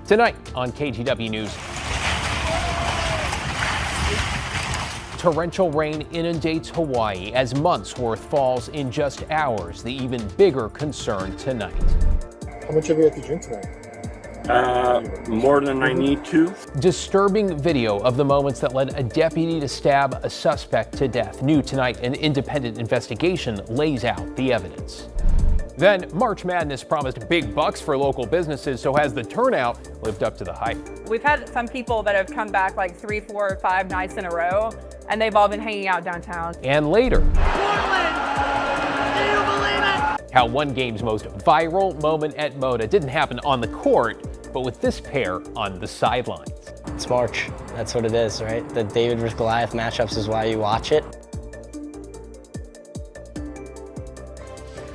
Tonight on KGW News, torrential rain inundates Hawaii as months' worth falls in just hours. The even bigger concern tonight. How much have you had to drink tonight? More than I need to. Disturbing video of the moments that led a deputy to stab a suspect to death. New tonight, an independent investigation lays out the evidence. Then, March Madness promised big bucks for local businesses, so has the turnout lived up to the hype? We've had some people that have come back like 3, 4, 5 nights in a row, and they've all been hanging out downtown. And later, Portland! Do you believe it? how one game's most viral moment at Moda didn't happen on the court, but with this pair on the sidelines. It's March. That's what it is, right? The David vs. Goliath matchups is why you watch it.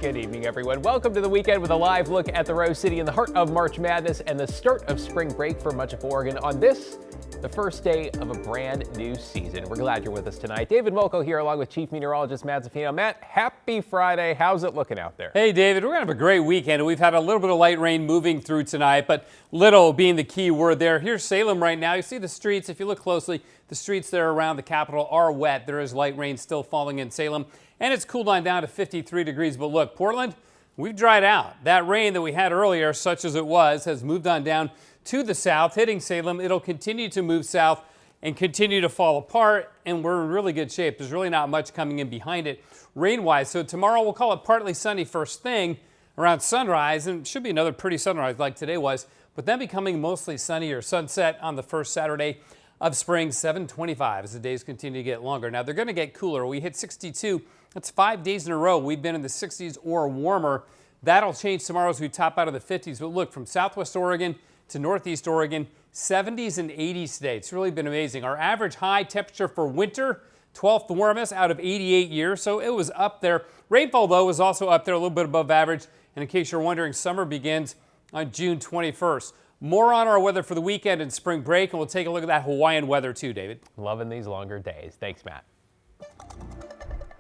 Good evening, everyone. Welcome to the weekend with a live look at the Rose City in the heart of March Madness and the start of spring break for much of Oregon on this, the first day of a brand new season. We're glad you're with us tonight. David Molko here along with Chief Meteorologist Matt Zaffino. Matt, happy Friday. How's it looking out there? Hey, David, we're going to have a great weekend. We've had a little bit of light rain moving through tonight, but little being the key word there. Here's Salem right now. You see the streets. If you look closely, the streets there around the Capitol are wet. There is light rain still falling in Salem, and it's cooled on down to 53 degrees. But look, Portland, we've dried out. That rain that we had earlier, such as it was, has moved on down to the south, hitting Salem. It'll continue to move south and continue to fall apart, and we're in really good shape. There's really not much coming in behind it rain-wise. So tomorrow we'll call it partly sunny first thing around sunrise, and it should be another pretty sunrise like today was, but then becoming mostly sunny or sunset on the first Saturday of spring, 7:25 as the days continue to get longer. Now they're going to get cooler. We hit 62. That's 5 days in a row. We've been in the 60s or warmer. That'll change tomorrow as we top out of the 50s. But look, from southwest Oregon to northeast Oregon, 70s and 80s today. It's really been amazing. Our average high temperature for winter, 12th warmest out of 88 years, so it was up there. Rainfall, though, was also up there, a little bit above average. And in case you're wondering, summer begins on June 21st. More on our weather for the weekend and spring break, and we'll take a look at that Hawaiian weather too, David. Loving these longer days. Thanks, Matt.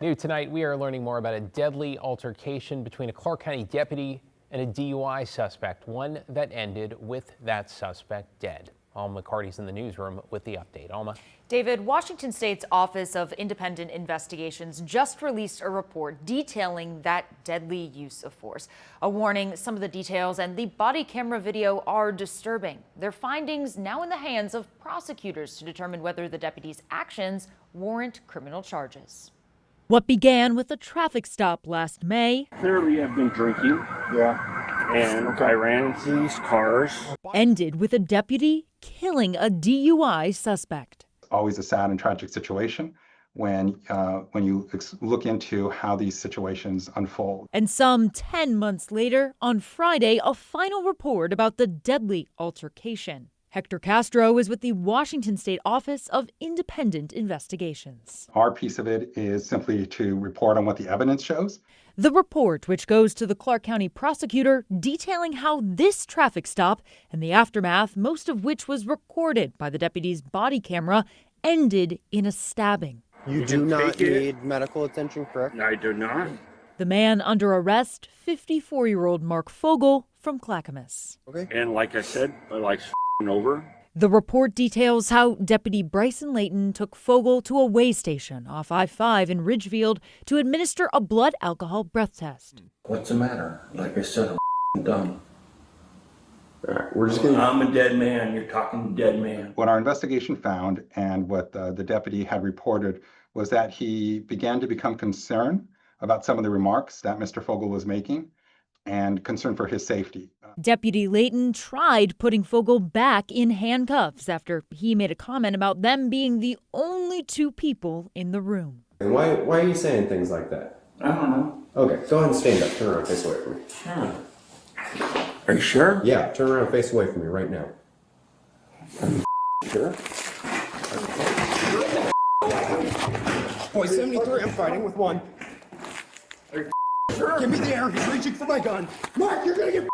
New tonight, we are learning more about a deadly altercation between a Clark County deputy and a DUI suspect, one that ended with that suspect dead. Alma McCarty's in the newsroom with the update. Alma. David, Washington State's Office of Independent Investigations just released a report detailing that deadly use of force. A warning, some of the details and the body camera video are disturbing. Their findings now in the hands of prosecutors to determine whether the deputy's actions warrant criminal charges. What began with a traffic stop last May Clearly, I've been drinking. Yeah. And I ran into these cars. ended with a deputy killing a DUI suspect. Always a sad and tragic situation when you look into how these situations unfold. And some 10 months later, on Friday, a final report about the deadly altercation. Hector Castro is with the Washington State Office of Independent Investigations. Our piece of it is simply to report on what the evidence shows. The report, which goes to the Clark County prosecutor, detailing how this traffic stop and the aftermath, most of which was recorded by the deputy's body camera, ended in a stabbing. You do not need medical attention, correct? I do not. The man under arrest, 54-year-old Mark Fogel from Clackamas. Okay. And like I said, I like over. The report details how Deputy Bryson Layton took Fogel to a weigh station off I-5 in Ridgefield to administer a blood alcohol breath test. What's the matter? Like I said, I'm done. All right, we're just gonna... I'm a dead man. You're talking dead man. What our investigation found and what the deputy had reported was that he began to become concerned about some of the remarks that Mr. Fogel was making and concern for his safety. Deputy Layton tried putting Fogel back in handcuffs after he made a comment about them being the only two people in the room. And why are you saying things like that? I don't know. Okay, go ahead and stand up. Turn around, face away from me. Sure. Are you sure? Yeah, turn around, face away from me right now. Sure. Boy, 73, I'm fighting with one. Sure. Give me the air, he's reaching for my gun. Mark, you're gonna get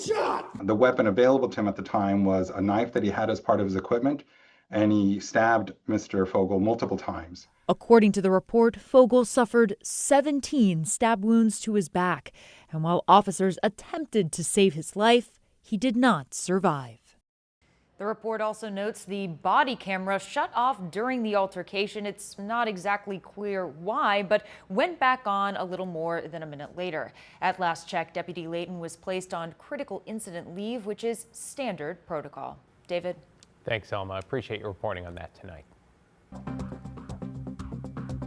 shot! The weapon available to him at the time was a knife that he had as part of his equipment, and he stabbed Mr. Fogel multiple times. According to the report, Fogel suffered 17 stab wounds to his back, and while officers attempted to save his life, he did not survive. The report also notes the body camera shut off during the altercation. It's not exactly clear why, but went back on a little more than a minute later. At last check, Deputy Layton was placed on critical incident leave, which is standard protocol. David? Thanks, Elma. Appreciate your reporting on that tonight.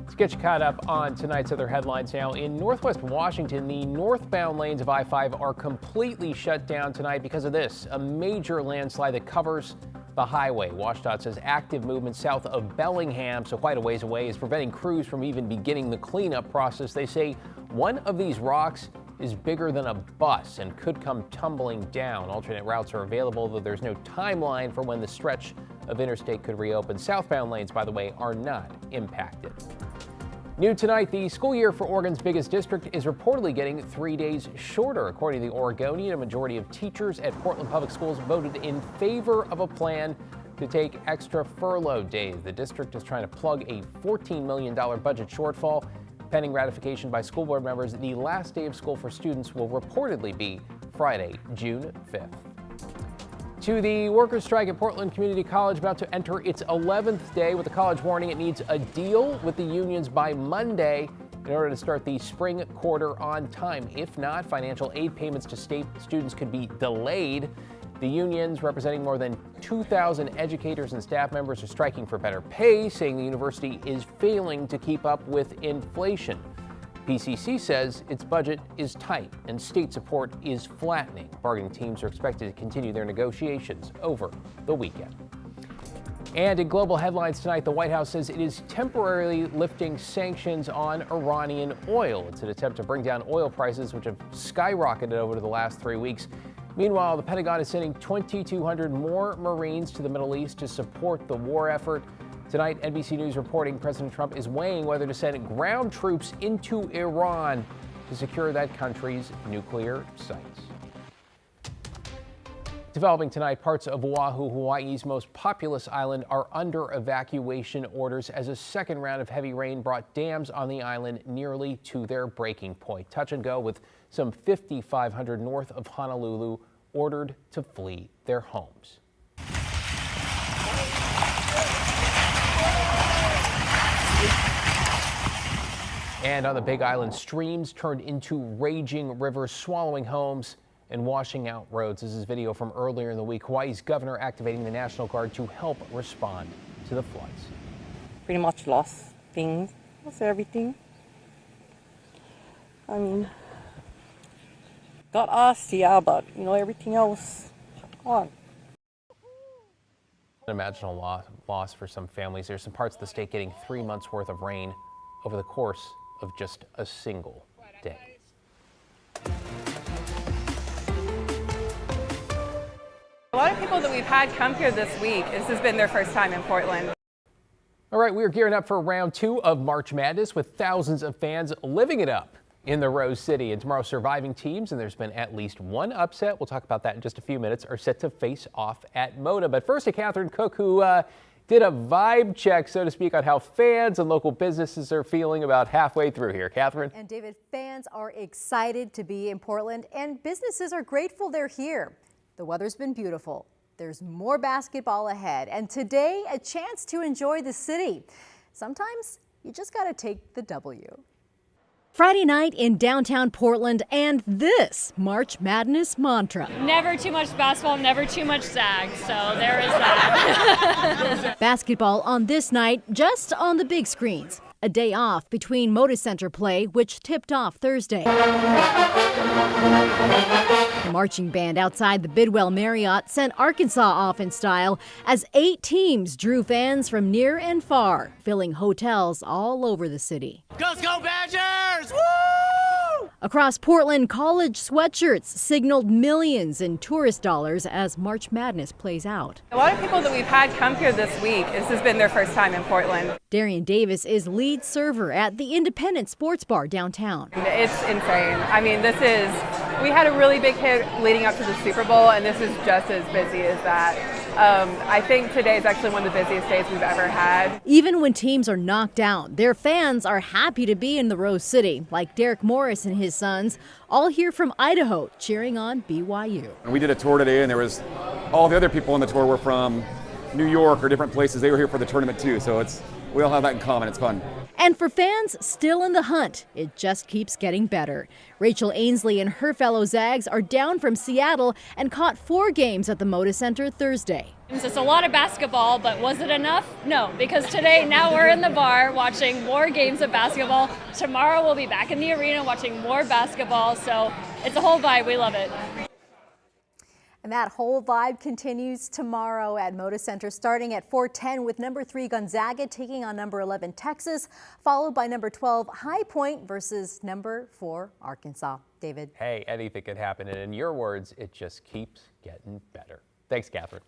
Let's get you caught up on tonight's other headlines now. In Northwest Washington, the northbound lanes of I-5 are completely shut down tonight because of this, a major landslide that covers the highway. WashDOT says active movement south of Bellingham, so quite a ways away, is preventing crews from even beginning the cleanup process. They say one of these rocks is bigger than a bus and could come tumbling down. Alternate routes are available, though there's no timeline for when the stretch of interstate could reopen. Southbound lanes, by the way, are not impacted. New tonight, the school year for Oregon's biggest district is reportedly getting 3 days shorter. According to the Oregonian, a majority of teachers at Portland Public Schools voted in favor of a plan to take extra furlough days. The district is trying to plug a $14 million budget shortfall. Pending ratification by school board members, the last day of school for students will reportedly be Friday, June 5th. To the workers' strike at Portland Community College about to enter its 11th day, with the college warning it needs a deal with the unions by Monday in order to start the spring quarter on time. If not, financial aid payments to state students could be delayed. The unions, representing more than 2,000 educators and staff members, are striking for better pay, saying the university is failing to keep up with inflation. PCC says its budget is tight and state support is flattening. Bargaining teams are expected to continue their negotiations over the weekend. And in global headlines tonight, the White House says it is temporarily lifting sanctions on Iranian oil. It's an attempt to bring down oil prices, which have skyrocketed over the last 3 weeks. Meanwhile, the Pentagon is sending 2,200 more Marines to the Middle East to support the war effort. Tonight, NBC News reporting President Trump is weighing whether to send ground troops into Iran to secure that country's nuclear sites. Developing tonight, parts of Oahu, Hawaii's most populous island, are under evacuation orders as a second round of heavy rain brought dams on the island nearly to their breaking point. Touch and go with some 5,500 north of Honolulu ordered to flee their homes. And on the Big Island, streams turned into raging rivers, swallowing homes and washing out roads. This is video from earlier in the week. Hawaii's governor activating the National Guard to help respond to the floods. Pretty much lost things, lost everything. I mean, got us, yeah, but everything else gone. Unimaginable loss for some families. There's some parts of the state getting 3 months worth of rain over the course of just a single day. A lot of people that we've had come here this week, this has been their first time in Portland. All right, we are gearing up for round 2 of March Madness with thousands of fans living it up in the Rose City. And tomorrow's surviving teams, and there's been at least one upset, we'll talk about that in just a few minutes, are set to face off at Moda. But first to Catherine Cook, who did a vibe check, so to speak, on how fans and local businesses are feeling about halfway through here. Catherine? And David, fans are excited to be in Portland, and businesses are grateful they're here. The weather's been beautiful. There's more basketball ahead, and today a chance to enjoy the city. Sometimes you just got to take the W. Friday night in downtown Portland, and this March Madness mantra. Never too much basketball, never too much sag, so there is that. Basketball on this night, just on the big screens. A day off between Moda Center play, which tipped off Thursday. The marching band outside the Bidwell Marriott sent Arkansas off in style as 8 teams drew fans from near and far, filling hotels all over the city. Let's go Badgers! Woo! Across Portland, college sweatshirts signaled millions in tourist dollars as March Madness plays out. A lot of people that we've had come here this week, this has been their first time in Portland. Darian Davis is lead server at the Independent Sports Bar downtown. It's insane. I mean, we had a really big hit leading up to the Super Bowl, and this is just as busy as that. I think today is actually one of the busiest days we've ever had. Even when teams are knocked down, their fans are happy to be in the Rose City, like Derek Morris and his sons, all here from Idaho, cheering on BYU. And we did a tour today, and there was all the other people on the tour were from New York or different places. They were here for the tournament too, so we all have that in common. It's fun. And for fans still in the hunt, it just keeps getting better. Rachel Ainsley and her fellow Zags are down from Seattle and caught 4 games at the Moda Center Thursday. It's a lot of basketball, but was it enough? No, because today now we're in the bar watching more games of basketball. Tomorrow we'll be back in the arena watching more basketball, so it's a whole vibe. We love it. And that whole vibe continues tomorrow at Moda Center, starting at 4:10 with number 3 Gonzaga taking on number 11 Texas, followed by number 12 High Point versus number 4 Arkansas. David. Hey, anything could happen. And in your words, it just keeps getting better. Thanks, Catherine.